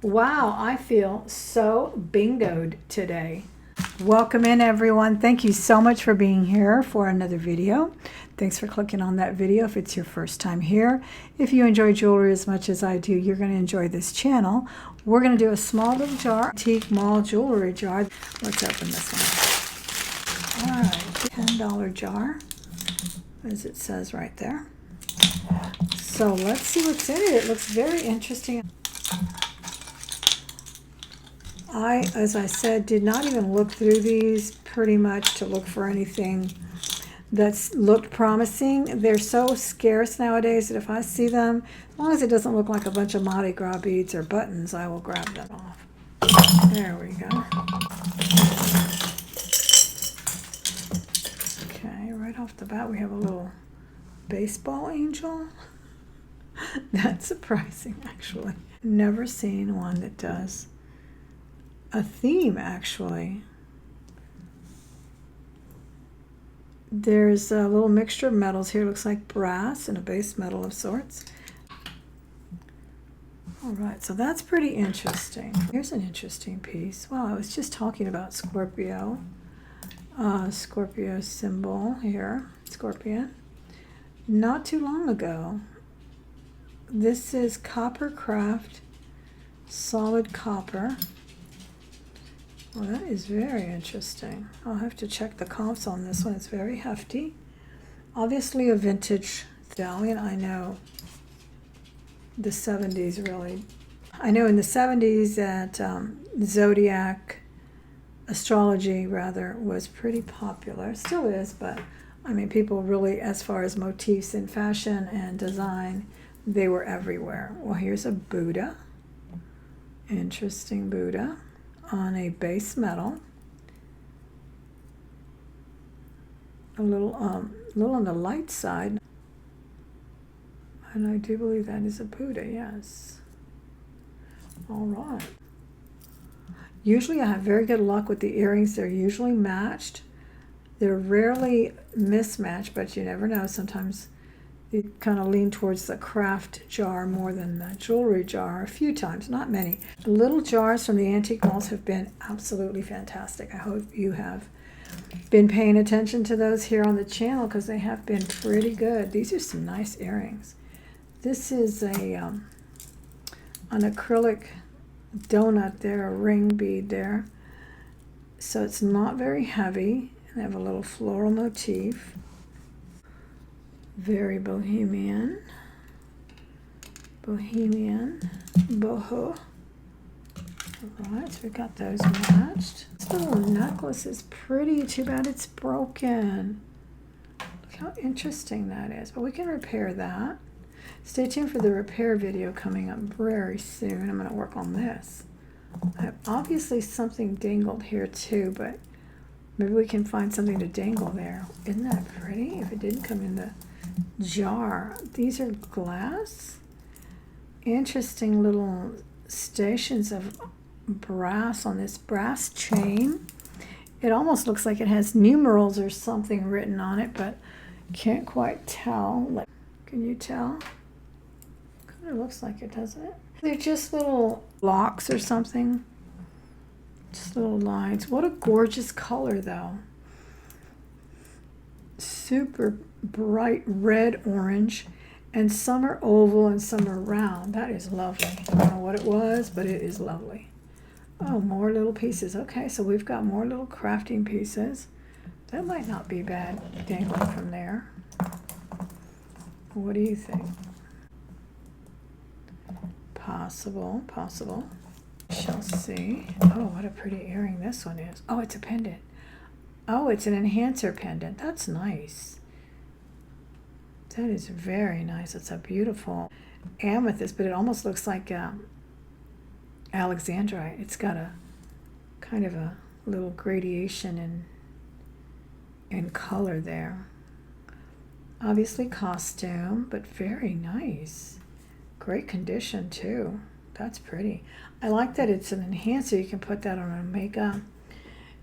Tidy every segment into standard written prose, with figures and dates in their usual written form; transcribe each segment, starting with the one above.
Wow, I feel so bingoed today. Welcome in, everyone. Thank you so much for being here for another video. Thanks for clicking on that video if it's your first time here. If you enjoy jewelry as much as I do, you're going to enjoy this channel. We're going to do a small little jar, antique mall jewelry jar. Let's open this one. All right, $10 jar, as it says right there. So let's see what's in it. It looks very interesting. As I said, did not even look through these pretty much to look for anything that's looked promising. They're so scarce nowadays that if I see them, as long as it doesn't look like a bunch of Mardi Gras beads or buttons, I will grab them off. There we go. Okay, right off the bat we have a little baseball angel. That's surprising, actually. Never seen one that does a theme, actually. There's a little mixture of metals here. Looks like brass and a base metal of sorts. All right, so that's pretty interesting. Here's an interesting piece. Well, I was just talking about Scorpio. Scorpio symbol here, Scorpion. Not too long ago. This is Copper Craft, solid copper. Well, that is very interesting. I'll have to check the comps on this one. It's very hefty. Obviously a vintage stallion. I know the 70s really. I know in the 70s that Zodiac astrology rather was pretty popular. Still is, but I mean people really, as far as motifs in fashion and design, they were everywhere. Well, here's a Buddha. Interesting Buddha on a base metal. A little on the light side. And I do believe that is a Buddha, yes. All right. Usually I have very good luck with the earrings. They're usually matched. They're rarely mismatched, but you never know. Sometimes you kind of lean towards the craft jar more than the jewelry jar a few times, not many. The little jars from the antique malls have been absolutely fantastic. I hope you have been paying attention to those here on the channel because they have been pretty good. These are some nice earrings. This is an acrylic donut there, a ring bead there. So it's not very heavy. They have a little floral motif. Very bohemian, boho. Alright, so we got those matched. This little necklace is pretty, too bad it's broken. Look how interesting that is, but we can repair that. Stay tuned for the repair video coming up very soon. I'm going to work on this. I have obviously something dangled here too, but maybe we can find something to dangle there. Isn't that pretty? If it didn't come in the jar. These are glass. Interesting little stations of brass on this brass chain. It almost looks like it has numerals or something written on it, but can't quite tell. Can you tell? Kind of looks like it, doesn't it? They're just little blocks or something. Just little lines. What a gorgeous color, though. Super bright red orange, and some are oval and some are round. That is lovely. I don't know what it was, but it is lovely. Oh, more little pieces. Okay, so we've got more little crafting pieces. That might not be bad dangling from there. What do you think? Possible. Shall see. Oh, what a pretty earring this one is. Oh, it's a pendant. Oh, it's an enhancer pendant. That's nice. That is very nice. It's a beautiful amethyst, but it almost looks like alexandrite. It's got a kind of a little gradation in color there. Obviously costume, but very nice. Great condition too. That's pretty. I like that it's an enhancer. You can put that on a makeup.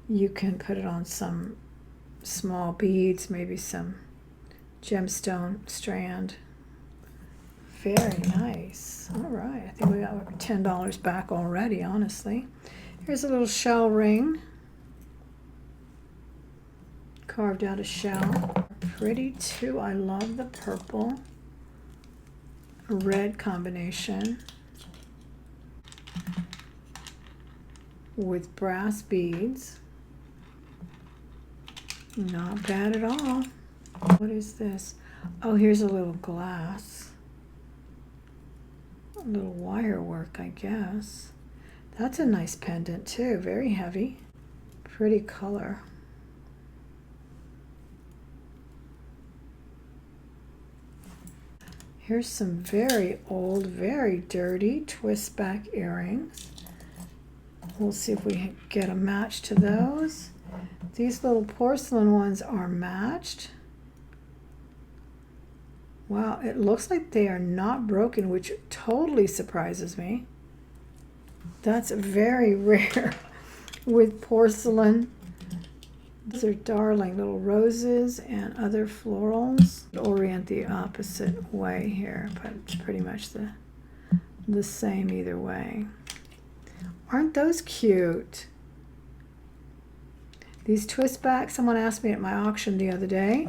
You can put it on some small beads, maybe some gemstone strand. Very nice. All right, I think we got $10 back already, honestly. Here's a little shell ring. Carved out a shell. Pretty too. I love the purple red combination with brass beads. Not bad at all. What is this? Oh, here's a little glass. A little wire work, I guess. That's a nice pendant too. Very heavy. Pretty color. Here's some very old, very dirty twist back earrings. We'll see if we get a match to those. These little porcelain ones are matched. Wow, it looks like they are not broken, which totally surprises me. That's very rare with porcelain. These are darling little roses and other florals. Orient the opposite way here, but it's pretty much the same either way. Aren't those cute? These twist back, someone asked me at my auction the other day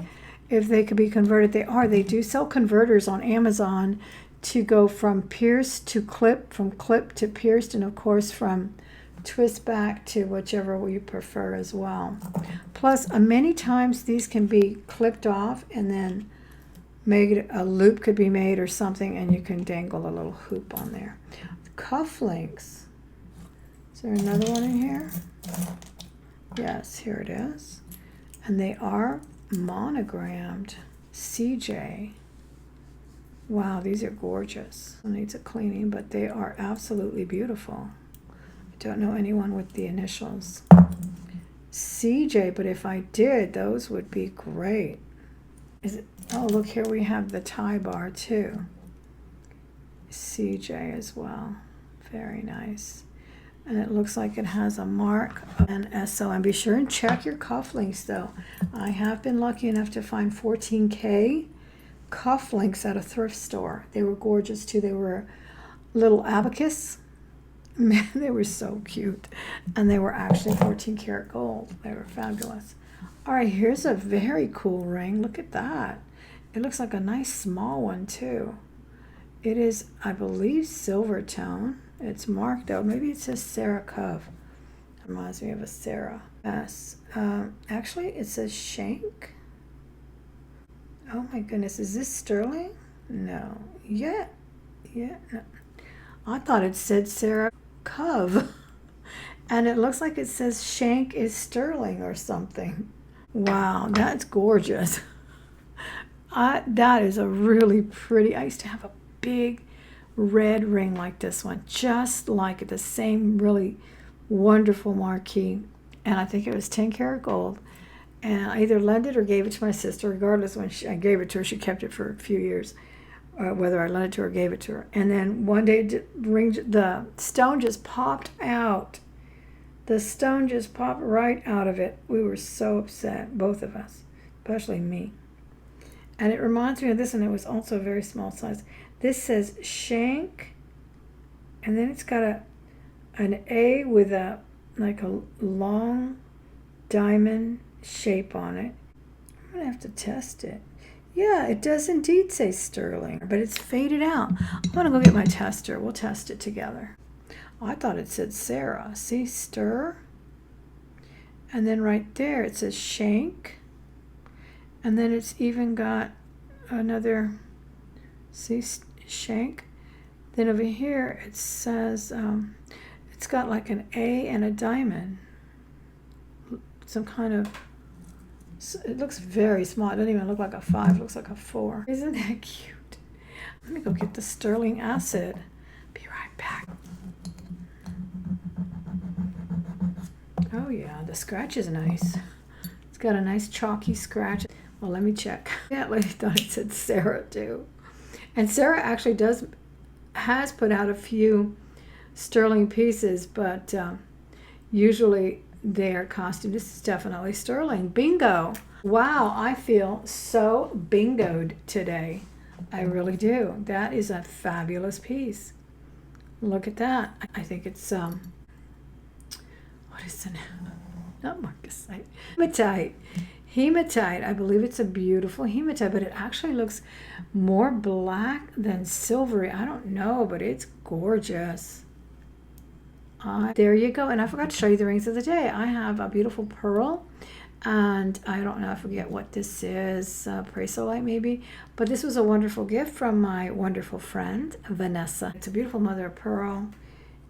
if they could be converted. They are. They do sell converters on Amazon to go from pierced to clip, from clip to pierced, and of course from twist back to whichever you prefer as well. Plus, many times these can be clipped off and then made, a loop could be made or something, and you can dangle a little hoop on there. Cufflinks. Is there another one in here? Yes, here it is. And they are monogrammed. CJ. Wow, these are gorgeous. It needs a cleaning, but they are absolutely beautiful. I don't know anyone with the initials CJ, but if I did, those would be great. Is it? Oh, look, here we have the tie bar too. CJ as well. Very nice. And it looks like it has a mark and SO. And be sure and check your cufflinks though. I have been lucky enough to find 14K cufflinks at a thrift store. They were gorgeous too. They were little abacus. Man, they were so cute. And they were actually 14 karat gold. They were fabulous. All right, here's a very cool ring. Look at that. It looks like a nice small one too. It is, I believe, silver tone. It's marked out. Maybe it says Sarah Cove. Reminds me of a Sarah. Yes. Actually, it says Shank. Oh my goodness. Is this sterling? No. Yeah. No. I thought it said Sarah Cove. And it looks like it says Shank is sterling or something. Wow, that's gorgeous. That is a really pretty. I used to have a big red ring like this one, just like it, the same really wonderful marquee, and I think it was 10 karat gold, and I either lent it or gave it to my sister. Regardless, when I gave it to her, she kept it for a few years, whether I lent it to her or gave it to her. And then one day the stone just popped out. The stone just popped right out of it. We were so upset, both of us, especially me. And it reminds me of this, and it was also a very small size. This says Shank, and then it's got an A with a long diamond shape on it. I'm gonna have to test it. Yeah, it does indeed say sterling, but it's faded out. I'm gonna go get my tester. We'll test it together. I thought it said Sarah. See, stir, and then right there it says Shank, and then it's even got another. See, Shank. Then over here it says it's got like an A and a diamond, some kind of, it looks very small. It doesn't even look like a 5, it looks like a 4. Isn't that cute? Let me go get the sterling acid. Be right back. Oh yeah, the scratch is nice. It's got a nice chalky scratch. Well, let me check. That lady thought it said Sarah too. And Sarah actually has put out a few sterling pieces, but usually they are costume. This is definitely sterling. Bingo. Wow, I feel so bingoed today. I really do. That is a fabulous piece. Look at that. I think it's, what is the name? Not marcasite. Hematite. Hematite. I believe it's a beautiful hematite, but it actually looks more black than silvery. I don't know, but it's gorgeous. There you go. And I forgot to show you the rings of the day. I have a beautiful pearl. And I don't know, I forget what this is, Prasolite maybe. But this was a wonderful gift from my wonderful friend, Vanessa. It's a beautiful mother of pearl.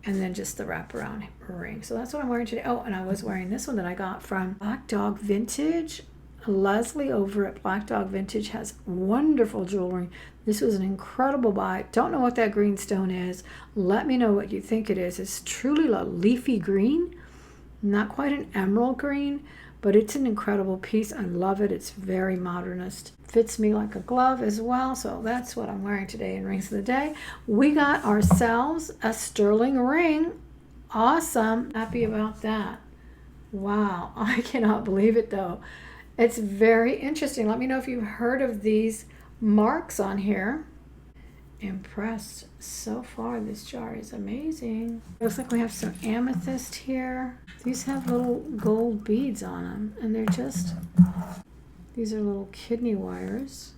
And then just the wraparound ring. So that's what I'm wearing today. Oh, and I was wearing this one that I got from Black Dog Vintage. Leslie over at Black Dog Vintage has wonderful jewelry. This was an incredible buy. Don't know what that green stone is. Let me know what you think it is. It's truly a leafy green. Not quite an emerald green, but it's an incredible piece. I love it. It's very modernist. Fits me like a glove as well. So that's what I'm wearing today in Rings of the Day. We got ourselves a sterling ring. Awesome. Happy about that. Wow. I cannot believe it though. It's very interesting. Let me know if you've heard of these marks on here. Impressed so far. This jar is amazing. Looks like we have some amethyst here. These have little gold beads on them, and they're just, these are little kidney wires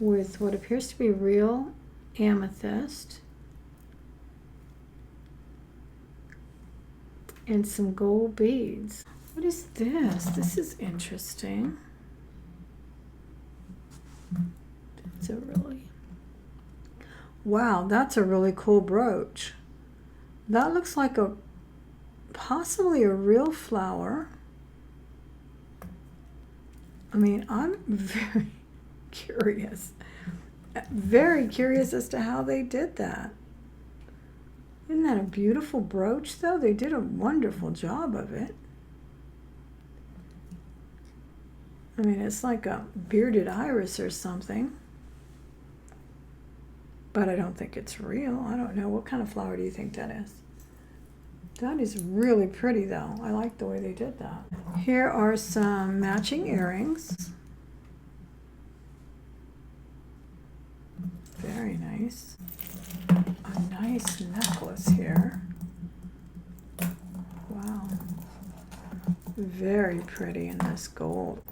with what appears to be real amethyst and some gold beads. What is this? This is interesting. It's a really, wow, that's a really cool brooch. That looks like a, possibly a real flower. I mean, I'm very curious as to how they did that. Isn't that a beautiful brooch though? They did a wonderful job of it. I mean, it's like a bearded iris or something. But I don't think it's real. I don't know. What kind of flower do you think that is? That is really pretty though. I like the way they did that. Here are some matching earrings. Very nice. A nice necklace here. Wow. Very pretty in this gold.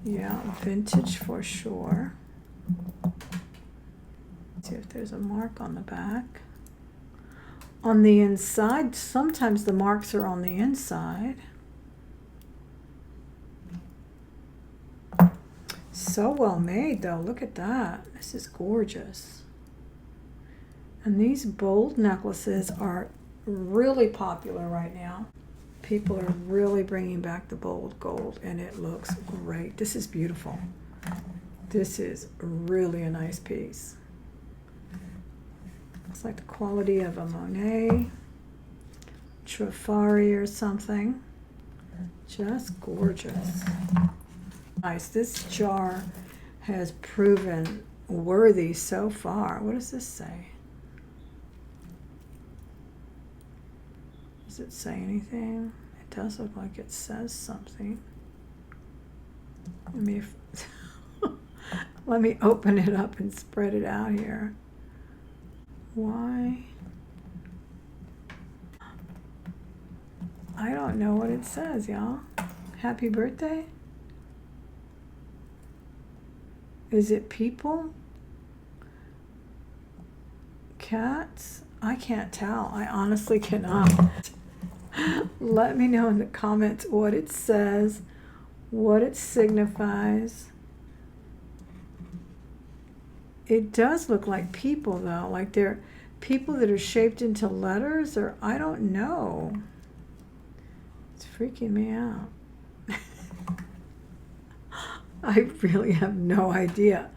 Yeah, vintage for sure. See if there's a mark on the back. On the inside, sometimes the marks are on the inside. So well made though, look at that. This is gorgeous. And these bold necklaces are really popular right now. People are really bringing back the bold gold and it looks great. This is beautiful. This is really a nice piece. Looks like the quality of a Monet, Trifari or something. Just gorgeous. Nice. This jar has proven worthy so far. What does this say? Does it say anything? It does look like it says something. Let me open it up and spread it out here. Why? I don't know what it says, y'all. Happy birthday? Is it people? Cats? I can't tell. I honestly cannot. Let me know in the comments what it says, what it signifies. It does look like people though, like they're people that are shaped into letters, or I don't know. It's freaking me out. I really have no idea.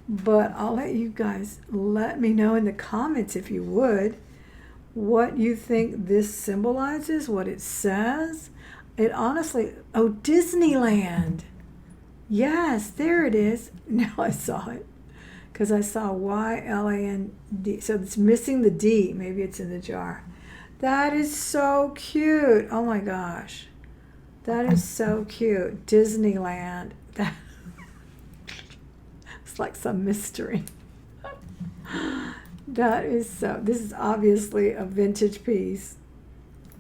But I'll let you guys let me know in the comments if you would what you think this symbolizes, what it says. It honestly, oh, Disneyland. Yes, there it is. Now I saw it because I saw Y-L-A-N-D. So it's missing the D. Maybe it's in the jar. That is so cute. Oh my gosh. That is so cute. Disneyland. That it's like some mystery. That is so, this is obviously a vintage piece.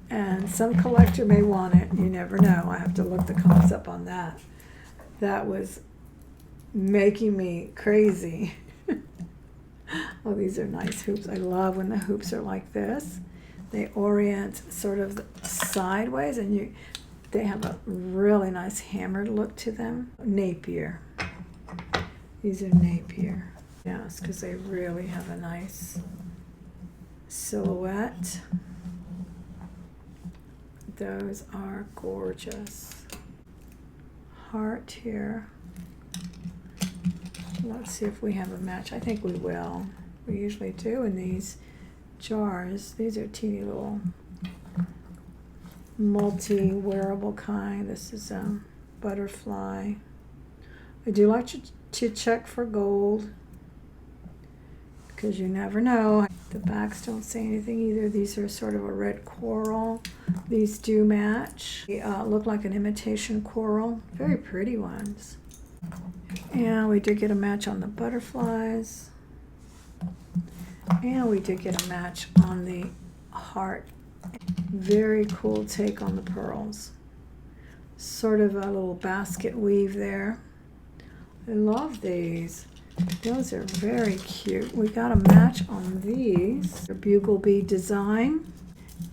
And some collector may want it. You never know. I have to look the comps up on that. That was making me crazy. Oh, these are nice hoops. I love when the hoops are like this. They orient sort of sideways, and they have a really nice hammered look to them. Napier. These are Napier. Yes, because they really have a nice silhouette. Those are gorgeous. Heart here. Let's see if we have a match. I think we will. We usually do in these jars. These are teeny little multi-wearable kind. This is a butterfly. I do like to check for gold because you never know. The backs don't say anything either. These are sort of a red coral. These do match. They look like an imitation coral. Very pretty ones. And we did get a match on the butterflies. And we did get a match on the heart. Very cool take on the pearls. Sort of a little basket weave there. I love these. Those are very cute. We got a match on these. They're bugle bead design.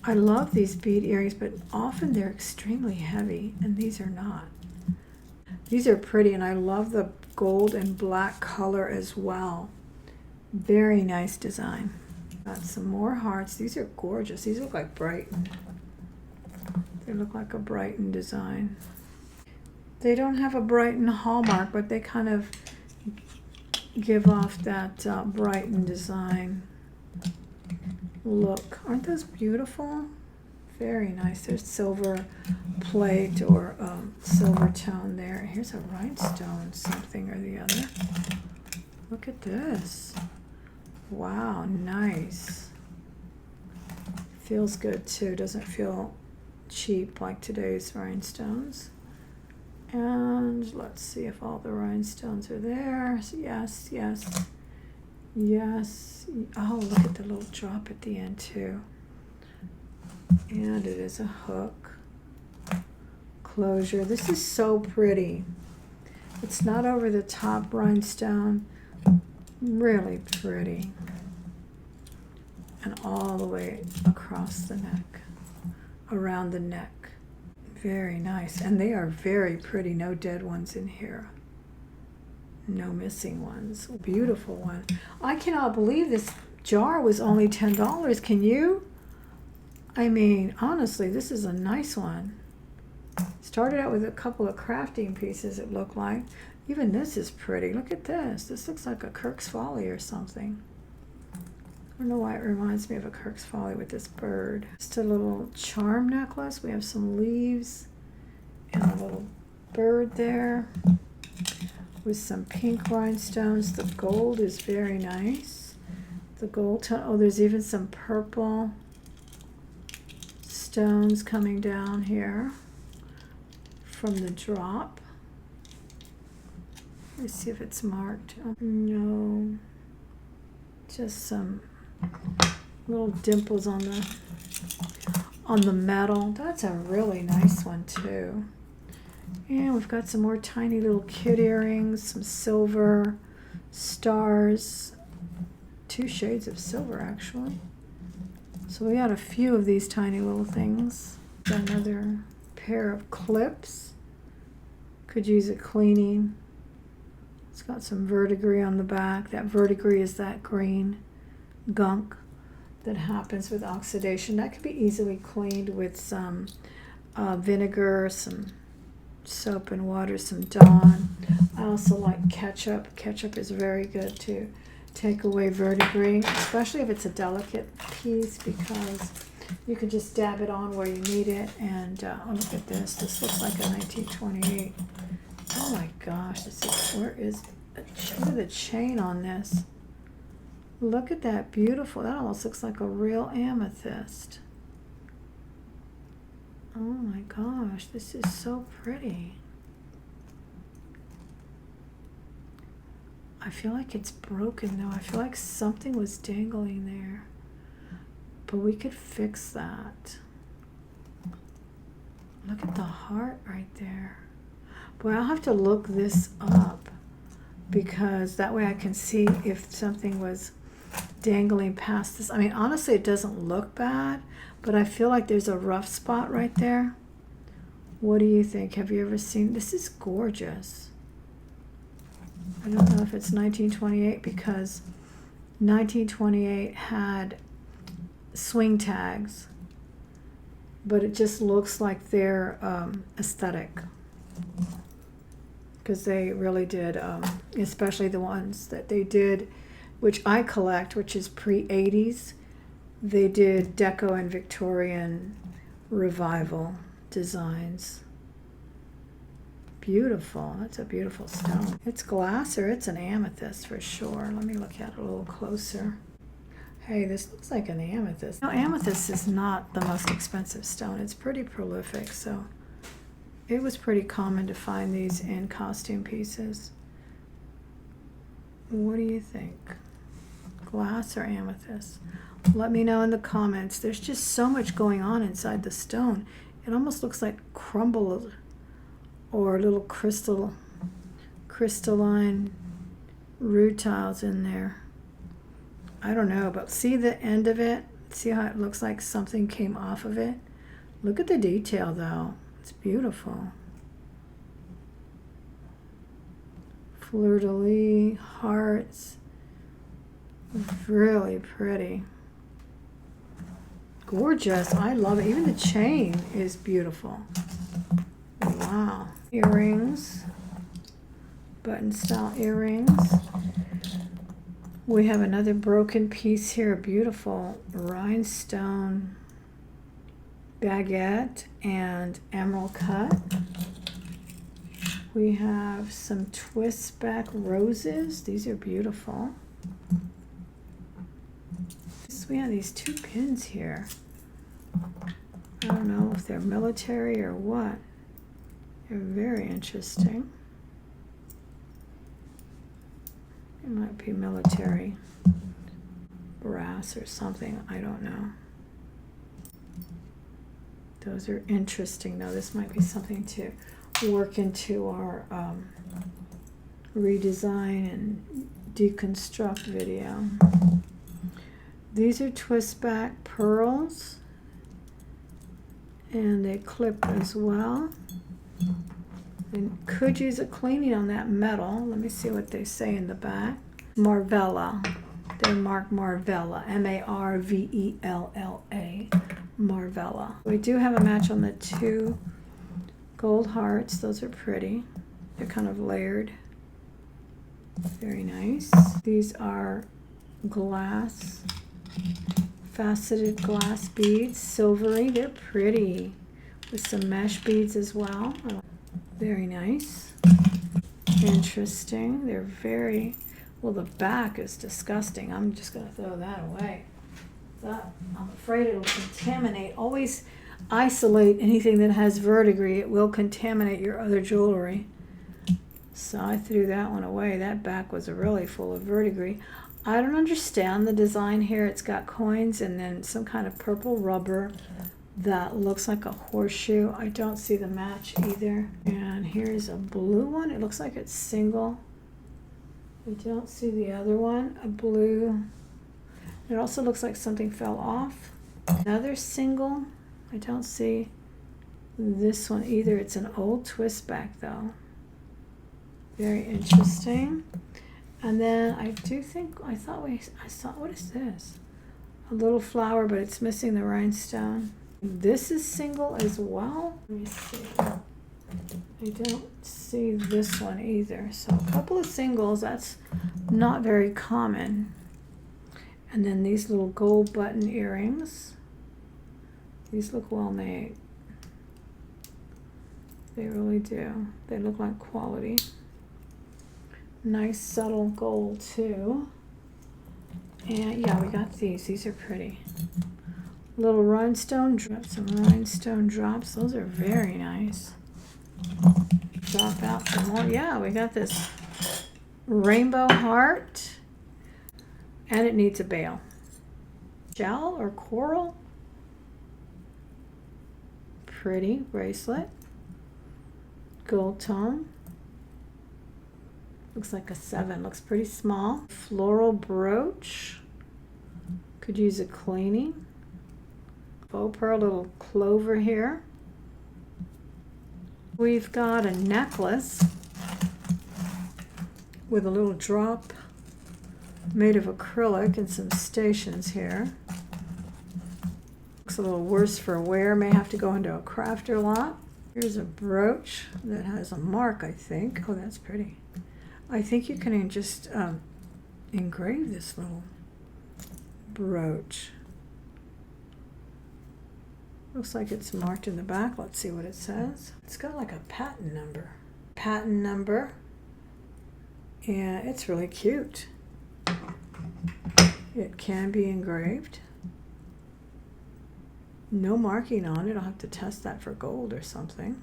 I love these bead earrings, but often they're extremely heavy, and these are not. These are pretty, and I love the gold and black color as well. Very nice design. Got some more hearts. These are gorgeous. These look like Brighton. They look like a Brighton design. They don't have a Brighton hallmark, but they kind of give off that Brighton design look. Aren't those beautiful? Very nice. There's silver plate or silver tone there. Here's a rhinestone, something or the other. Look at this. Wow, nice. Feels good too. Doesn't feel cheap like today's rhinestones. And let's see if all the rhinestones are there. So yes, yes, yes. Oh, look at the little drop at the end too. And it is a hook. Closure. This is so pretty. It's not over the top rhinestone. Really pretty. And all the way across the neck. Around the neck. Very nice. And they are very pretty. No dead ones in here. No missing ones. Beautiful one. I cannot believe this jar was only $10. Can you? I mean, honestly, this is a nice one. Started out with a couple of crafting pieces, it looked like. Even this is pretty. Look at this. This looks like a Kirk's Folly or something. I don't know why it reminds me of a Kirk's Folly with this bird. Just a little charm necklace. We have some leaves and a little bird there with some pink rhinestones. The gold is very nice. The gold tone. Oh, there's even some purple stones coming down here from the drop. Let's see if it's marked. Oh, no, just some little dimples on the metal. That's a really nice one too. And we've got some more tiny little kid earrings, some silver stars, 2 shades of silver actually. So we got a few of these tiny little things. Got another pair of clips. Could use a cleaning. It's got some verdigris on the back. That verdigris is that green gunk that happens with oxidation. That could be easily cleaned with some vinegar, some soap and water, some Dawn. I also like ketchup. Ketchup is very good to take away verdigris, especially if it's a delicate piece, because you can just dab it on where you need it. And oh, look at this. This looks like a 1928. Oh my gosh, where is look at the chain on this. Look at that, beautiful. That almost looks like a real amethyst. Oh my gosh, this is so pretty. I feel like it's broken though. I feel like something was dangling there. But we could fix that. Look at the heart right there. Boy, I'll have to look this up because that way I can see if something was dangling past this. I mean, honestly, it doesn't look bad, but I feel like there's a rough spot right there. What do you think? Have you ever seen? This is gorgeous. I don't know if it's 1928 because 1928 had swing tags, but it just looks like they're aesthetic because they really did, especially the ones that they did, which I collect, which is pre-80s. They did Deco and Victorian revival designs. Beautiful. That's a beautiful stone. It's glass or it's an amethyst for sure. Let me look at it a little closer. Hey, this looks like an amethyst. No, amethyst is not the most expensive stone. It's pretty prolific, so it was pretty common to find these in costume pieces. What do you think? Glass or amethyst? Let me know in the comments. There's just so much going on inside the stone. It almost looks like crumbled or little crystalline rutiles in there. I don't know, but see the end of it? See how it looks like something came off of it? Look at the detail though. It's beautiful. Fleur-de-lis, hearts. Really pretty. Gorgeous. I love it. Even the chain is beautiful. Wow. Earrings. Button style earrings. We have another broken piece here. A beautiful rhinestone baguette and emerald cut. We have some twist back roses. These are beautiful. So we have these two pins here. I don't know if they're military or what. They're very interesting. It might be military brass or something. I don't know. Those are interesting though. This might be something to work into our redesign and deconstruct video. These are twist back pearls and they clip as well. And could use a cleaning on that metal. Let me see what they say in the back. Marvella. They're marked Marvella. M-A-R-V-E-L-L-A. Marvella. We do have a match on the two gold hearts. Those are pretty. They're kind of layered. Very nice. These are glass, faceted glass beads. Silvery. They're pretty. With some mesh beads as well. Very nice. Interesting. They're very, well, the back is disgusting. I'm just going to throw that away. I'm afraid it'll contaminate. Always isolate anything that has verdigris. It will contaminate your other jewelry. So I threw that one away. That back was really full of verdigris. I don't understand the design here. It's got coins and then some kind of purple rubber that looks like a horseshoe. I don't see the match either. And here's a blue one. It looks like it's single. I don't see the other one. A blue. It also looks like something fell off. Another single. I don't see this one either. It's an old twist back though. Very interesting. And then I do think, I saw, what is this? A little flower, but it's missing the rhinestone. This is single as well. Let me see. I don't see this one either. So a couple of singles, that's not very common. And then these little gold button earrings. These look well made. They really do. They look like quality. Nice subtle gold too. And yeah, we got these. These are pretty. Little rhinestone drops, some rhinestone drops. Those are very nice. Drop out some more. Yeah, we got this rainbow heart, and it needs a bail. Gel or coral. Pretty bracelet. Gold tone. Looks like a 7. Looks pretty small. Floral brooch. Could use a cleaning. Faux pearl little clover here. We've got a necklace with a little drop made of acrylic and some stations here. Looks a little worse for wear. May have to go into a crafter lot. Here's a brooch that has a mark, I think. Oh, that's pretty. I think you can just engrave this little brooch. Looks like it's marked in the back. Let's see what it says. It's got like a patent number. Patent number. Yeah, it's really cute. It can be engraved. No marking on it. I'll have to test that for gold or something.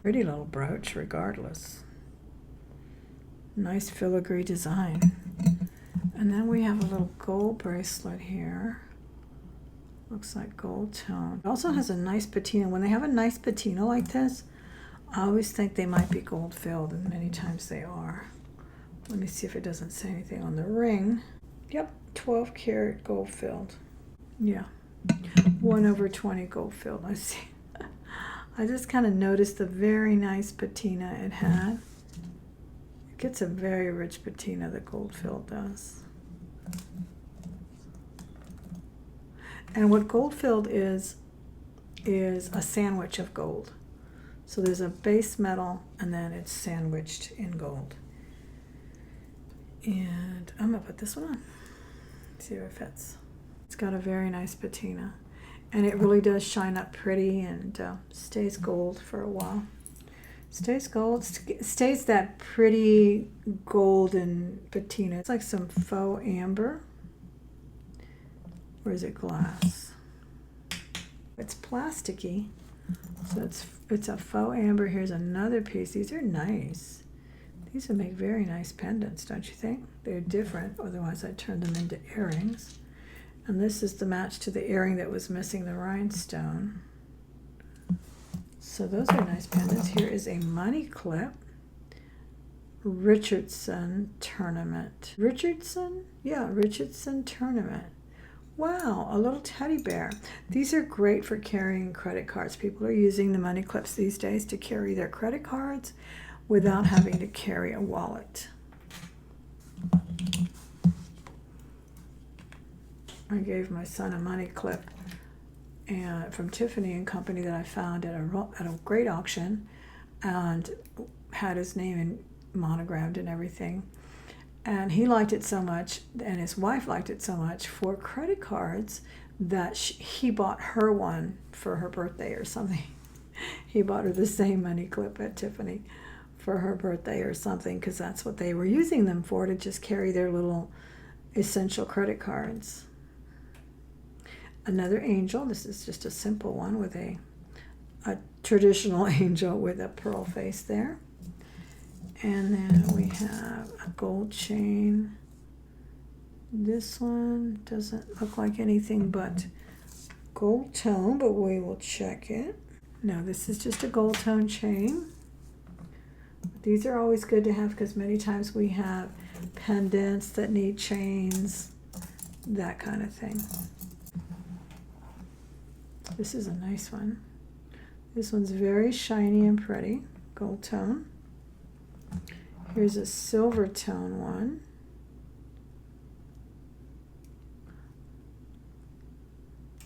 Pretty little brooch regardless. Nice filigree design. And then we have a little gold bracelet here. Looks like gold tone. It also has a nice patina. When they have a nice patina like this, I always think they might be gold filled, and many times they are. Let me see if it doesn't say anything on the ring. Yep, 12 karat gold filled. Yeah, 1/20 gold filled. I see. I just kind of noticed the very nice patina it had. It gets a very rich patina, the gold filled does. And what gold filled is a sandwich of gold. So there's a base metal and then it's sandwiched in gold. And I'm gonna put this one on. See if it fits. It's got a very nice patina. And it really does shine up pretty and stays gold for a while. Stays gold, stays that pretty golden patina. It's like some faux amber. Or is it glass? It's plasticky. So it's a faux amber. Here's another piece. These are nice. These would make very nice pendants, don't you think? They're different, otherwise I'd turn them into earrings. And this is the match to the earring that was missing the rhinestone. So those are nice pendants. Here is a money clip. Richardson tournament. Richardson? Yeah, Richardson tournament. Wow, a little teddy bear. These are great for carrying credit cards. People are using the money clips these days to carry their credit cards without having to carry a wallet. I gave my son a money clip from Tiffany and Company that I found at a great auction, and had his name monogrammed and everything. And he liked it so much, and his wife liked it so much for credit cards that he bought her one for her birthday or something. He bought her the same money clip at Tiffany for her birthday or something, because that's what they were using them for, to just carry their little essential credit cards. Another angel. This is just a simple one with a traditional angel with a pearl face there. And then we have a gold chain. This one doesn't look like anything but gold tone, but we will check it. No, this is just a gold tone chain. These are always good to have because many times we have pendants that need chains, that kind of thing. This is a nice one. This one's very shiny and pretty, gold tone. Here's a silver tone one.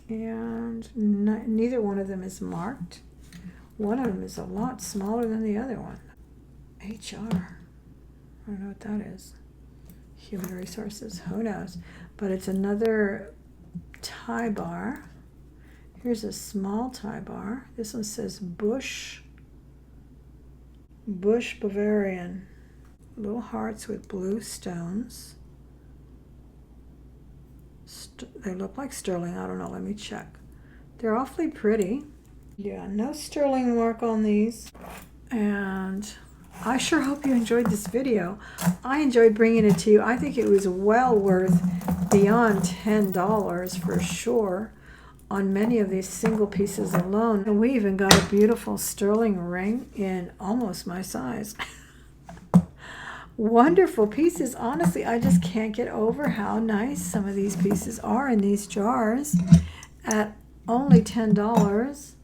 And neither one of them is marked. One of them is a lot smaller than the other one. HR. I don't know what that is. Human resources. Who knows? But it's another tie bar. Here's a small tie bar. This one says Bush Bavarian. Little hearts with blue stones. They look like sterling. I don't know. Let me check. They're awfully pretty. Yeah, no sterling mark on these. And I sure hope you enjoyed this video. I enjoyed bringing it to you. I think it was well worth beyond $10 for sure on many of these single pieces alone. And we even got a beautiful sterling ring in almost my size. Wonderful pieces. Honestly, I just can't get over how nice some of these pieces are in these jars at only $10.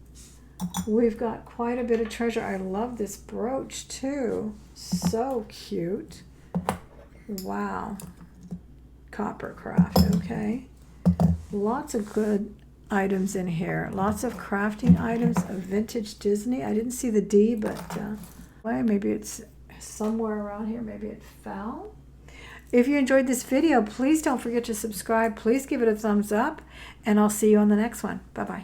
We've got quite a bit of treasure. I love this brooch too. So cute. Wow. Copper craft, okay. Lots of good items in here. Lots of crafting items of vintage Disney. I didn't see the D, but maybe it's somewhere around here. Maybe it fell. If you enjoyed this video, please don't forget to subscribe. Please give it a thumbs up, and I'll see you on the next one. Bye-bye.